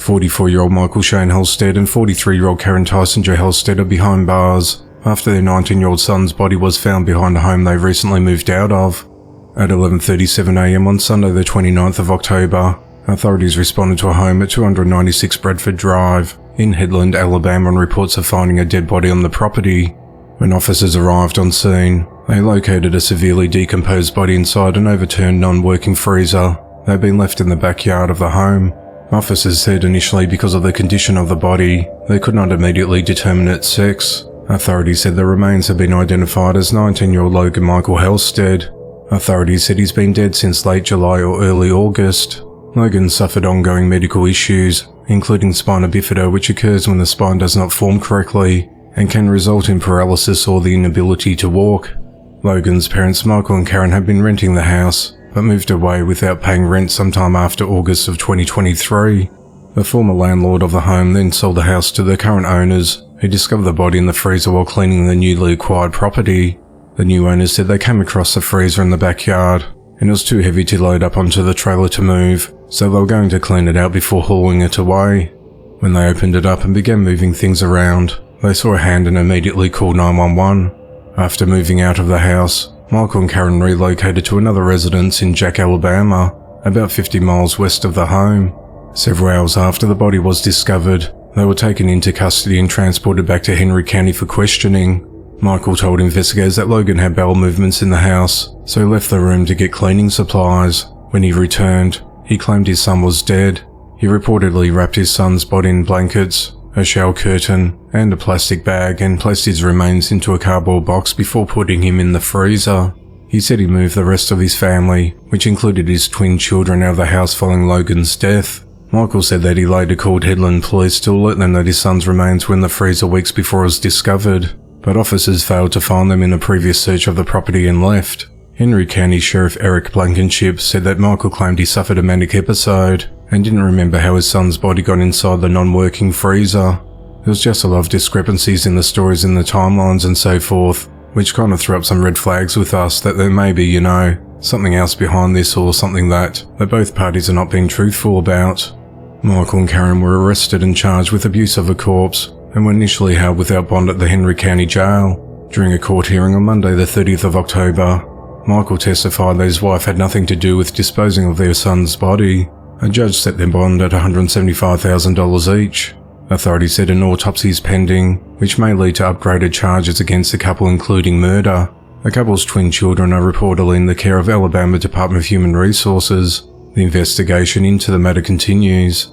44-year-old Michael Shane Halstead and 43-year-old Karen Tysinger Halstead are behind bars after their 19-year-old son's body was found behind a home they recently moved out of. At 11:37am on Sunday the 29th of October, authorities responded to a home at 296 Bradford Drive in Headland, Alabama on reports of finding a dead body on the property. When officers arrived on scene, they located a severely decomposed body inside an overturned non-working freezer that had been left in the backyard of the home. Officers said initially because of the condition of the body, they could not immediately determine its sex. Authorities said the remains had been identified as 19-year-old Logan Michael Halstead. Authorities said he's been dead since late July or early August. Logan suffered ongoing medical issues, including spina bifida, which occurs when the spine does not form correctly and can result in paralysis or the inability to walk. Logan's parents Michael and Karen had been renting the house, but moved away without paying rent sometime after August of 2023. The former landlord of the home then sold the house to the current owners, who discovered the body in the freezer while cleaning the newly acquired property. The new owners said they came across the freezer in the backyard, and it was too heavy to load up onto the trailer to move, so they were going to clean it out before hauling it away. When they opened it up and began moving things around, they saw a hand and immediately called 911. After moving out of the house, Michael and Karen relocated to another residence in Jack, Alabama, about 50 miles west of the home. Several hours after the body was discovered, they were taken into custody and transported back to Henry County for questioning. Michael told investigators that Logan had bowel movements in the house, so he left the room to get cleaning supplies. When he returned, he claimed his son was dead. He reportedly wrapped his son's body in blankets, a shower curtain, and a plastic bag and placed his remains into a cardboard box before putting him in the freezer. He said he moved the rest of his family, which included his twin children, out of the house following Logan's death. Michael said that he later called Headland Police to alert them that his son's remains were in the freezer weeks before it was discovered, but officers failed to find them in a previous search of the property and left. Henry County Sheriff Eric Blankenship said that Michael claimed he suffered a manic episode and didn't remember how his son's body got inside the non-working freezer. There was just a lot of discrepancies in the stories and the timelines and so forth, which kind of threw up some red flags with us that there may be, something else behind this, or something that both parties are not being truthful about. Michael and Karen were arrested and charged with abuse of a corpse and were initially held without bond at the Henry County Jail. During a court hearing on Monday the 30th of October, Michael testified that his wife had nothing to do with disposing of their son's body. A judge set their bond at $175,000 each. Authorities said an autopsy is pending, which may lead to upgraded charges against the couple, including murder. The couple's twin children are reportedly in the care of Alabama Department of Human Resources. The investigation into the matter continues.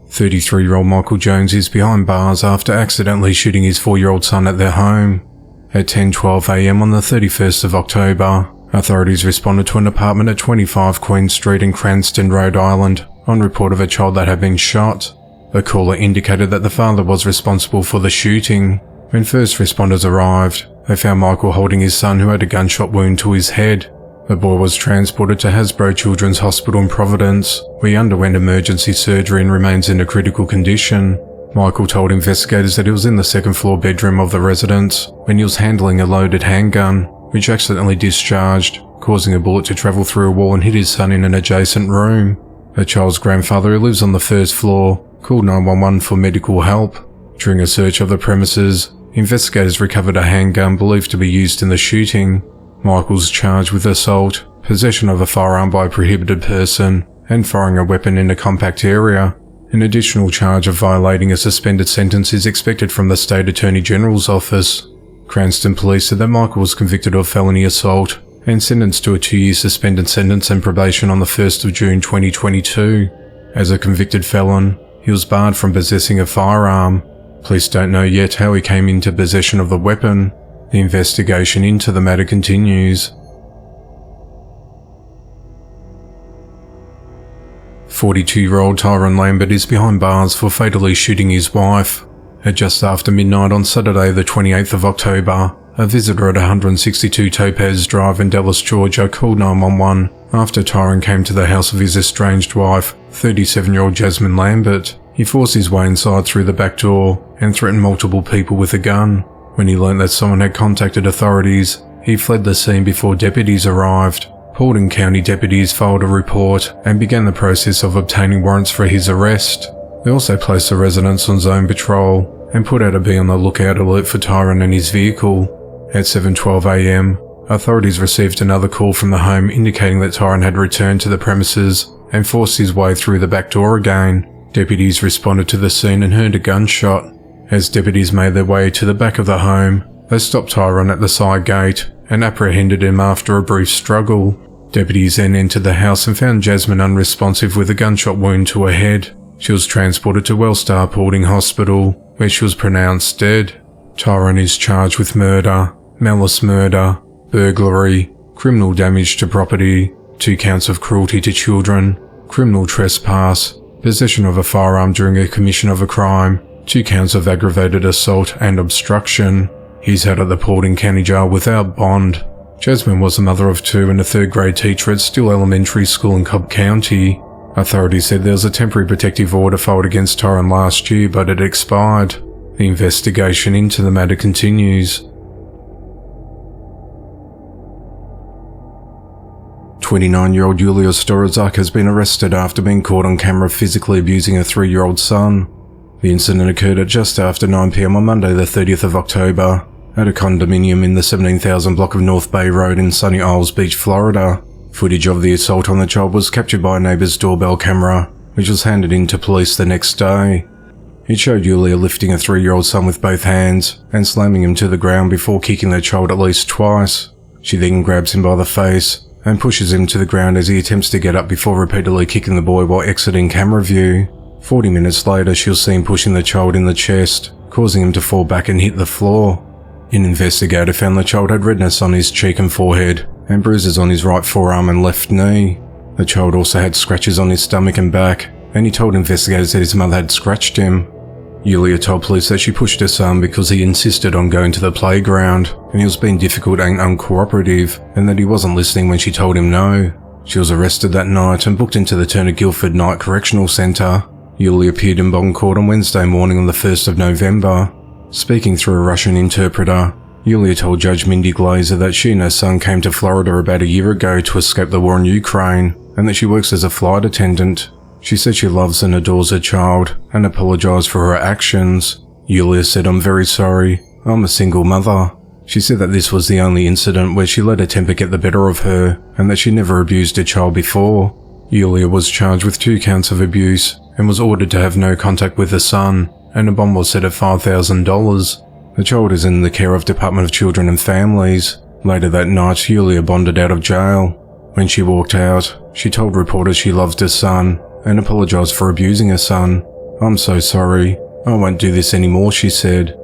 33-year-old Michael Jones is behind bars after accidentally shooting his 4-year-old son at their home. At 10:12am on the 31st of October, authorities responded to an apartment at 25 Queen Street in Cranston, Rhode Island, on report of a child that had been shot. The caller indicated that the father was responsible for the shooting. When first responders arrived, they found Michael holding his son, who had a gunshot wound to his head. The boy was transported to Hasbro Children's Hospital in Providence, where he underwent emergency surgery and remains in a critical condition. Michael told investigators that he was in the second-floor bedroom of the residence when he was handling a loaded handgun, which accidentally discharged, causing a bullet to travel through a wall and hit his son in an adjacent room. The child's grandfather, who lives on the first floor, called 911 for medical help. During a search of the premises, investigators recovered a handgun believed to be used in the shooting. Michael's charged with assault, possession of a firearm by a prohibited person, and firing a weapon in a compact area. An additional charge of violating a suspended sentence is expected from the State Attorney General's office. Cranston police said that Michael was convicted of felony assault and sentenced to a 2-year suspended sentence and probation on the 1st of June 2022. As a convicted felon, he was barred from possessing a firearm. Police don't know yet how he came into possession of the weapon. The investigation into the matter continues. 42-year-old Tyrone Lambert is behind bars for fatally shooting his wife. At just after midnight on Saturday the 28th of October, a visitor at 162 Topaz Drive in Dallas, Georgia called 911 after Tyrone came to the house of his estranged wife, 37-year-old Jasmine Lambert. He forced his way inside through the back door and threatened multiple people with a gun. When he learned that someone had contacted authorities, he fled the scene before deputies arrived, Paulding County deputies filed a report and began the process of obtaining warrants for his arrest. They also placed the residents on zone patrol and put out a be on the lookout alert for Tyrone and his vehicle. At 7:12 a.m, authorities received another call from the home indicating that Tyrone had returned to the premises and forced his way through the back door again. Deputies responded to the scene and heard a gunshot. As deputies made their way to the back of the home, they stopped Tyrone at the side gate and apprehended him after a brief struggle. Deputies then entered the house and found Jasmine unresponsive with a gunshot wound to her head. She was transported to Wellstar Paulding Hospital, where she was pronounced dead. Tyrone is charged with murder, malice murder, burglary, criminal damage to property, 2 counts of cruelty to children, criminal trespass, possession of a firearm during a commission of a crime, 2 counts of aggravated assault and obstruction. He's held at the Paulding County Jail without bond. Jasmine was the mother of 2 and a 3rd grade teacher at Still Elementary School in Cobb County. Authorities said there was a temporary protective order filed against Tyrone last year, but it expired. The investigation into the matter continues. 29-year-old Yulia Storazak has been arrested after being caught on camera physically abusing a 3-year-old son. The incident occurred at just after 9 p.m. on Monday the 30th of October at a condominium in the 17,000 block of North Bay Road in Sunny Isles Beach, Florida. Footage of the assault on the child was captured by a neighbour's doorbell camera, which was handed in to police the next day. It showed Yulia lifting a 3-year-old son with both hands and slamming him to the ground before kicking the child at least twice. She then grabs him by the face and pushes him to the ground as he attempts to get up before repeatedly kicking the boy while exiting camera view. 40 minutes later, she'll see him pushing the child in the chest, causing him to fall back and hit the floor. An investigator found the child had redness on his cheek and forehead, and bruises on his right forearm and left knee. The child also had scratches on his stomach and back, and he told investigators that his mother had scratched him. Yulia told police that she pushed her son because he insisted on going to the playground, and he was being difficult and uncooperative, and that he wasn't listening when she told him no. She was arrested that night and booked into the Turner Guilford Night Correctional Centre. Yulia appeared in bond court on Wednesday morning on the 1st of November. Speaking through a Russian interpreter, Yulia told Judge Mindy Glazer that she and her son came to Florida about a year ago to escape the war in Ukraine, and that she works as a flight attendant. She said she loves and adores her child, and apologised for her actions. Yulia said, "I'm very sorry. I'm a single mother." She said that this was the only incident where she let her temper get the better of her, and that she never abused her child before. Yulia was charged with 2 counts of abuse, and was ordered to have no contact with her son, and a bond was set at $5,000. The child is in the care of Department of Children and Families. Later that night, Yulia bonded out of jail. When she walked out, she told reporters she loved her son, and apologised for abusing her son. "I'm so sorry. I won't do this anymore," she said.